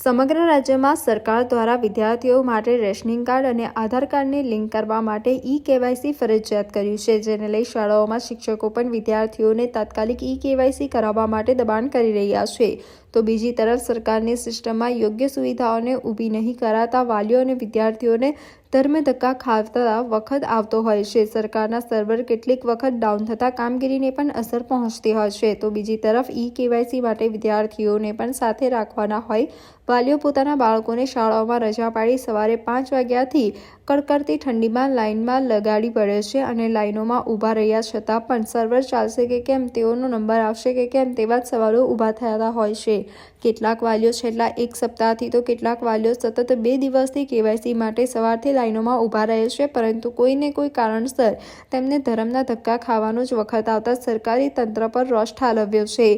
સમગ્ર રાજ્યમાં સરકાર દ્વારા વિદ્યાર્થીઓ માટે રેશનિંગ કાર્ડ અને આધાર કાર્ડને લિંક કરવા માટે ઈ-કેવાયસી ફરજિયાત કર્યું છે, જેને લઈ શાળાઓમાં શિક્ષકો પણ વિદ્યાર્થીઓને તાત્કાલિક ઈ-કેવાયસી કરાવવા માટે દબાણ કરી રહ્યા છે. તો બીજી તરફ સરકારની સિસ્ટમમાં યોગ્ય સુવિધાઓને ઊભી નહીં કરાતા વાલીઓ અને વિદ્યાર્થીઓને ધર્મધક્કા ખાતા વખત આવતો હોય છે. સરકારના સર્વર કેટલીક વખત ડાઉન થતાં કામગીરીને પણ અસર પહોંચતી હોય છે. તો બીજી તરફ ઈ-કેવાયસી માટે વિદ્યાર્થીઓને પણ સાથે રાખવાના હોય વાલીઓ પોતાના બાળકોને શાળાઓમાં રજા પાડી સવારે 5 વાગ્યાથી કડકડતી ઠંડીમાં લાઇનમાં લગાડી પડે છે અને લાઇનોમાં ઊભા રહ્યા છતાં પણ સર્વર ચાલશે કે કેમ, તેઓનો નંબર આવશે કે કેમ, તેવા જ સવાલો ઊભા થતા હોય છે. કેટલાક વાલીઓ છેલ્લા એક સપ્તાહથી તો કેટલાક વાલીઓ સતત 2 દિવસથી કેવાયસી માટે સવારથી લાઇનોમાં ઊભા રહે છે, પરંતુ કોઈને કોઈ કારણસર તેમને ધરમના ધક્કા ખાવાનો જ વખત આવતા સરકારી તંત્ર પર રોષ ઠાલવ્યો છે.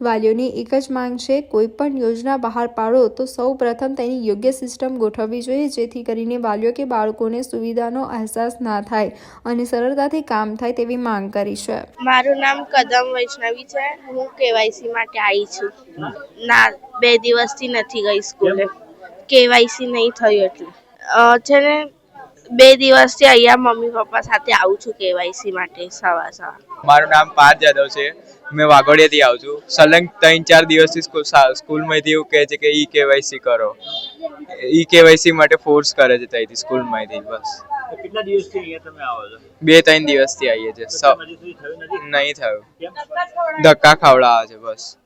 વાલીઓની એક જ માંગ છે, કોઈ પણ યોજના બહાર પાડો તો સૌ પ્રથમ તેની યોગ્ય સિસ્ટમ ગોઠવવી જોઈએ, જેથી કરીને વાલીઓ કે બાળકોને સુવિધાનો અહેસાસ ના થાય અને સરળતાથી કામ થાય તેવી માંગ કરી છે. મારું નામ કદમ વૈષ્ણવી છે. હું કેવાયસી માટે આવી છું. ના 2 દિવસથી નથી ગઈ સ્કૂલે. કેવાયસી નહીં થયું એટલે છે ને 2 દિવસથી અહીંયા મમ્મી પપ્પા સાથે આવું છું કેવાયસી માટે સવાર. મારું નામ પાર્થ જાદવ છે. મેં વાઘોડિયાથી આવું છું. સલંગ 3-4 દિવસથી સ્કૂલમાંથી એવું કહે છે કે ઈ કેવાયસી કરો. ઈ કેવાયસી માટે ફોર્સ કરે છે ત્યાંથી સ્કૂલમાંથી. બસ કેટલા દિવસથી અહીંયા તમે આવો છો? 2-3 દિવસથી આવીએ છીએ. નહીં થયું. ધક્કા ખવડાવે છે બસ.